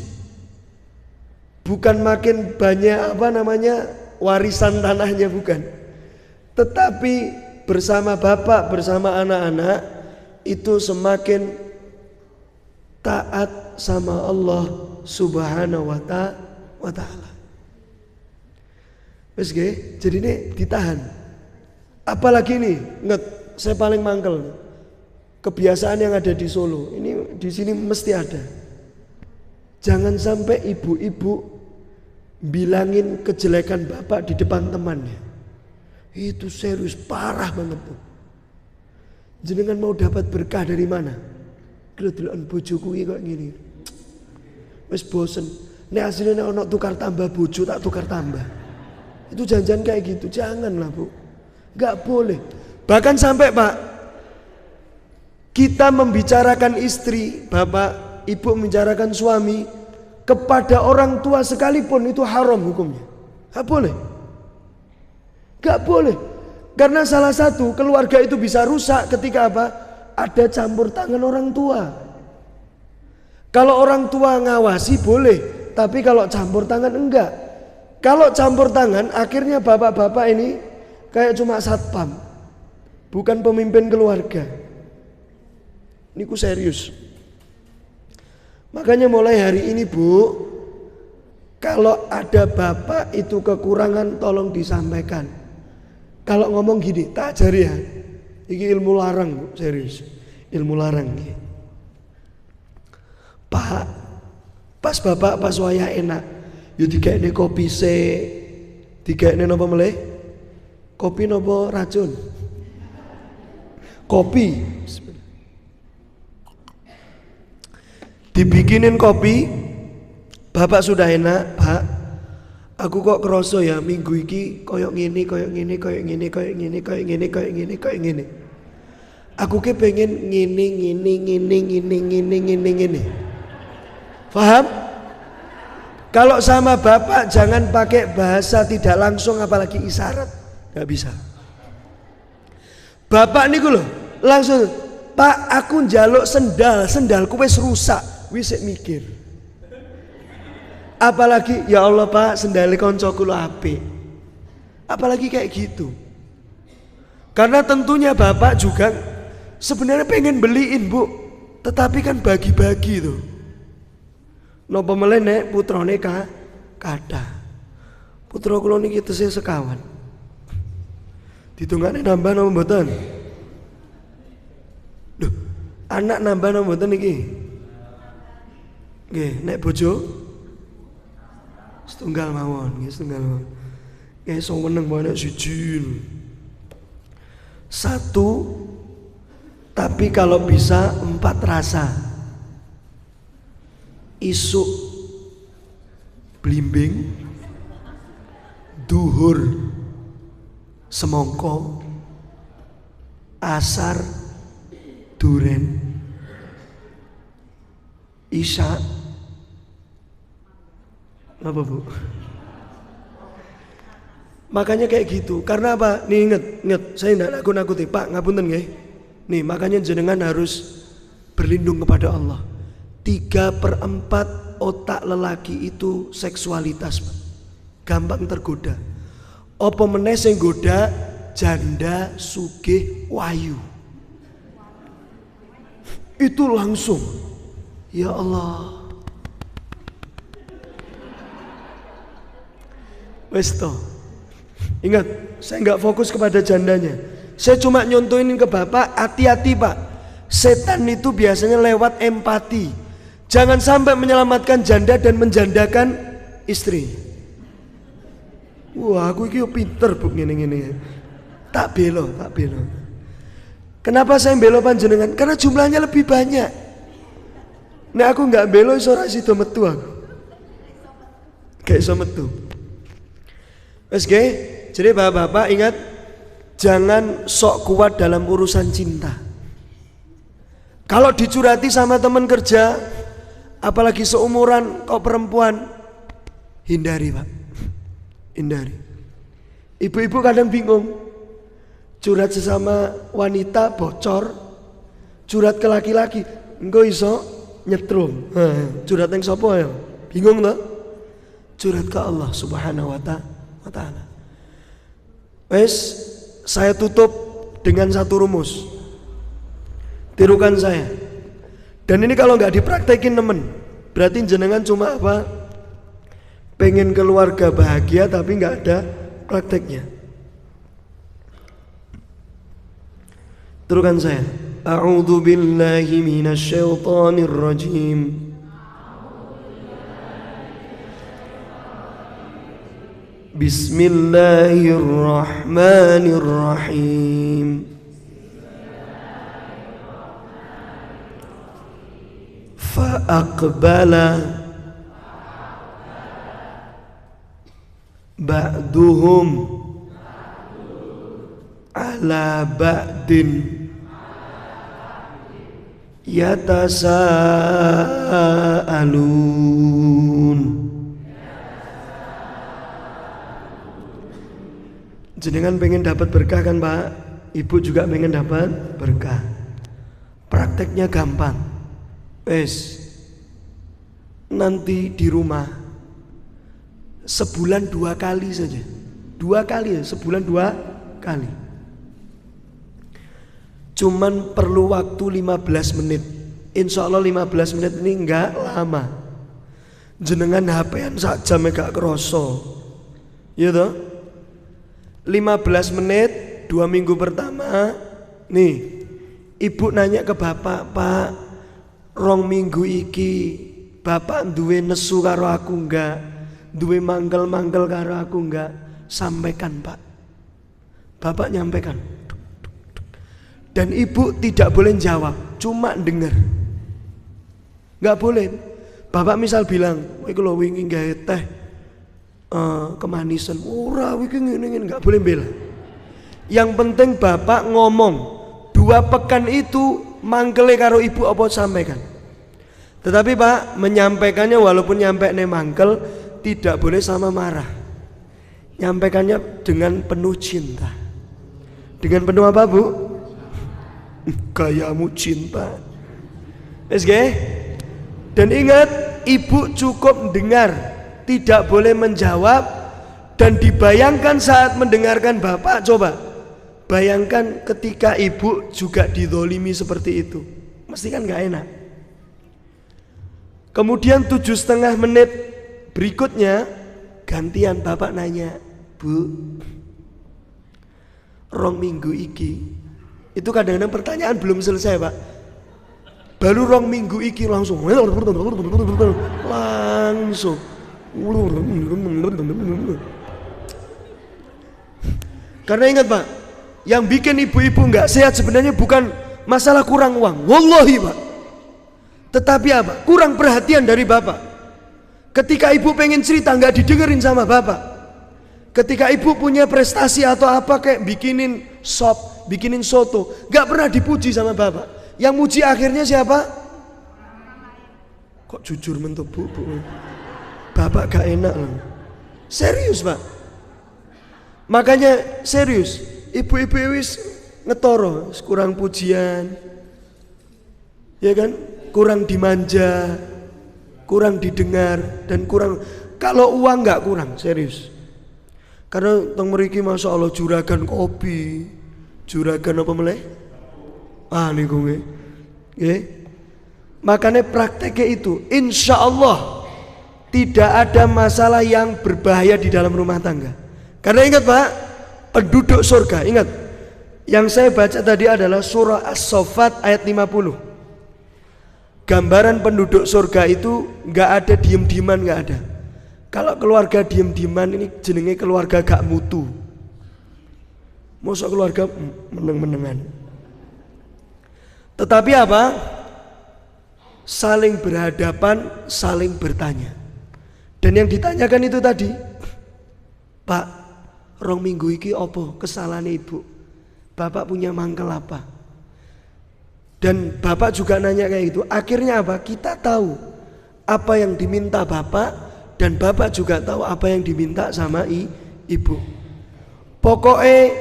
A: bukan makin banyak warisan tanahnya, bukan. Tetapi bersama bapak, bersama anak-anak itu semakin taat sama Allah Subhanahu wa ta'ala. Wes nggih, jadi ini ditahan. Apalagi nih, ingat saya paling mangkel. Kebiasaan yang ada di Solo, ini di sini mesti ada. Jangan sampai ibu-ibu bilangin kejelekan bapak di depan temannya. Itu serius, parah banget tuh. Jenengan mau dapat berkah dari mana? Kebetulan bojoku kok gini. Wes bosen. Nek aslinya ono tukar tambah bojo tak tukar tambah. Itu jangan kayak gitu, janganlah Bu. Gak boleh. Bahkan sampai Pak, kita membicarakan istri, bapak, ibu membicarakan suami kepada orang tua sekalipun itu haram hukumnya. Gak boleh. Gak boleh. Karena salah satu keluarga itu bisa rusak ketika apa? Ada campur tangan orang tua. Kalau orang tua ngawasi boleh, tapi kalau campur tangan enggak. Kalau campur tangan akhirnya bapak-bapak ini kayak cuma satpam, bukan pemimpin keluarga. Niku serius. Makanya mulai hari ini Bu, kalau ada bapak itu kekurangan tolong disampaikan. Kalau ngomong gini, tak ajari ya. Iki ilmu larang Bu, serius. Ilmu larang iki. Pak, pas bapak pas wayah enak, yo dikekne kopi se, dikekne napa meleh? Kopi napa racun? Kopi. Dibikinin kopi, bapak sudah enak, Pak. Aku kok kroso ya minggu iki koyok ngene, koyok ngene, koyok ngene, koyok ngene, koyok ngene, koyok ngene, koyok ngene. Aku ke pengen ngene. Paham? Kalau sama bapak jangan pakai bahasa tidak langsung apalagi isyarat, nggak bisa. Bapak niku loh langsung, Pak aku njaluk sendalku wis rusak, wis mikir. Apalagi ya Allah Pak sendale koncoku lho apik. Apalagi kayak gitu. Karena tentunya bapak juga Sebenarnya pengen beliin Bu, tetapi kan bagi-bagi tuh. Napa meneh nek putrane kathah. Putra kula niki tesih sekawan. Ditungane nambah napa mboten? Duh, anak nambah napa mboten niki? Nggih, nek bojo setunggal mawon, nggih setunggal mawon. Nggih iso meneng wae nek siji. Satu, tapi kalau bisa 4 rasa. Isuk blimbing, duhur semongko, asar duren, isya apa Bu? Makanya kayak gitu. Karena apa? Nih inget, saya tidak nakut-nakuti Pak, ngapunten nggih. Nih makanya jenengan harus berlindung kepada Allah. 3/4 otak lelaki itu seksualitas Pak. Gampang tergoda. Apa meneh sing goda janda sugih wayu. Itu langsung. Ya Allah. Wes toh. Ingat, saya nggak fokus kepada jandanya. Saya cuma nyontohin ke Bapak, hati-hati Pak. Setan itu biasanya lewat empati. Jangan sampai menyelamatkan janda dan menjandakan istri. Wah, aku iki pinter Bu ngene-ngene. Tak belo. Kenapa saya belo panjenengan? Karena jumlahnya lebih banyak. Nek aku nggak belo iso ora sida metu aku. Gak iso metu. Wes nggih, jadi Bapak-bapak ingat jangan sok kuat dalam urusan cinta. Kalau dicurhati sama teman kerja, apalagi seumuran kau perempuan, hindari Pak. Hindari. Ibu-ibu kadang bingung. Curhat sesama wanita bocor, curhat ke laki-laki, engko iso nyetrum. Curhat yang sapa ya? Bingung toh? Curhat ke Allah Subhanahu wa ta'ala. Wes, saya tutup dengan satu rumus. Tirukan saya. Dan ini kalau nggak dipraktekin temen, berarti jenengan cuma apa? Pengen keluarga bahagia tapi nggak ada prakteknya. Tirukan saya. A'udzu billahi minasyaitonir rajim. Bismillahirrahmanirrahim. Fa'aqbala ba'duhum ala ba'din yatasaalun. Jenengan pengen dapat berkah kan Pak? Ibu juga pengen dapat berkah. Prakteknya gampang. Wes, nanti di rumah sebulan 2 kali saja. 2 kali ya, sebulan 2 kali. Cuman perlu waktu 15 menit. Insya Allah 15 menit ini enggak lama. Jenengan HP-an sak jam gak kroso. Ya toh? 15 menit 2 minggu pertama. Nih, ibu nanya ke bapak, Pak, 2 minggu iki bapak duwe nesu karo aku enggak? Duwe mangkel-mangkel karo aku enggak? Sampaikan Pak. Bapak nyampaikan. Dan ibu tidak boleh jawab, cuma dengar. Enggak boleh. Bapak misal bilang, "Iki lho wingi gawe teh kemanisan." Ora iki ngene-ngene, enggak boleh bela. Yang penting bapak ngomong 2 pekan itu mangkele karo ibu apa sampaikan. Tetapi Pak, menyampaikannya walaupun nyampe ne mangkel tidak boleh sama marah. Nyampaikannya dengan penuh cinta. Dengan penuh apa Bu? Gayamu cinta. SG. Dan ingat, ibu cukup dengar, tidak boleh menjawab. Dan dibayangkan saat mendengarkan bapak, coba Bayangkan ketika ibu juga didolimi seperti itu, mesti kan gak enak. Kemudian 7,5 menit berikutnya gantian bapak nanya, Bu, rong minggu iki, itu kadang-kadang pertanyaan belum selesai pak, baru rong minggu iki langsung karena ingat pak, yang bikin ibu-ibu nggak sehat sebenarnya bukan masalah kurang uang, wallahi pak, tetapi apa? Kurang perhatian dari bapak. Ketika ibu pengen cerita nggak didengerin sama bapak. Ketika ibu punya prestasi atau apa kayak bikinin sop, bikinin soto, nggak pernah dipuji sama bapak. Yang muji akhirnya siapa? Kok jujur mentok bu? Bapak gak enak loh. Serius pak. Makanya serius, ibu-ibu wis ngetoro, kurang pujian, ya kan? Kurang dimanja, kurang didengar, dan kurang, kalau uang nggak kurang, serius. Karena teng mriki masya Allah juragan kopi, juragan apa meleh? Niku nggih. Makanya prakteknya itu, insya Allah tidak ada masalah yang berbahaya di dalam rumah tangga. Karena ingat pak, penduduk surga, ingat, yang saya baca tadi adalah surah As-Saffat ayat 50. Gambaran penduduk surga itu nggak ada diem-dieman, nggak ada. Kalau keluarga diem-dieman ini jenenge keluarga gak mutu. Masa keluarga meneng-menengan. Tetapi apa? Saling berhadapan, saling bertanya. Dan yang ditanyakan itu tadi, Pak, rong minggu iki opo kesalahan ibu? Bapak punya mangkel apa? Dan bapak juga nanya kayak gitu. Akhirnya apa? Kita tahu apa yang diminta bapak, dan bapak juga tahu apa yang diminta sama ibu. Pokoknya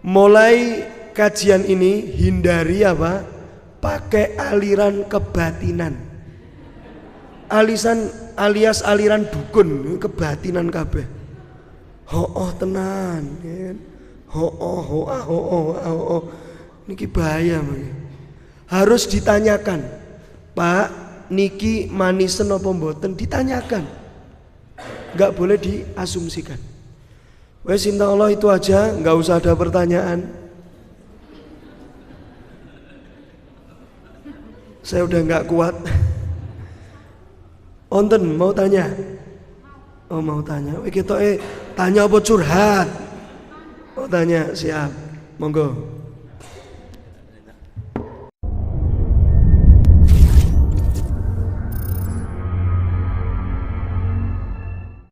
A: mulai kajian ini hindari apa? Pakai aliran kebatinan. Alias aliran dukun, kebatinan kabeh. Ho tenan, ho. Niki bahaya mungkin. Harus ditanyakan, Pak, niki manisen apa mboten, ditanyakan. Enggak boleh diasumsikan. Wes inna Allah itu aja, enggak usah ada pertanyaan. Saya udah enggak kuat. Onten mau tanya? Oh mau tanya. Kita tanya apa curhat? Mau tanya, siap. Monggo.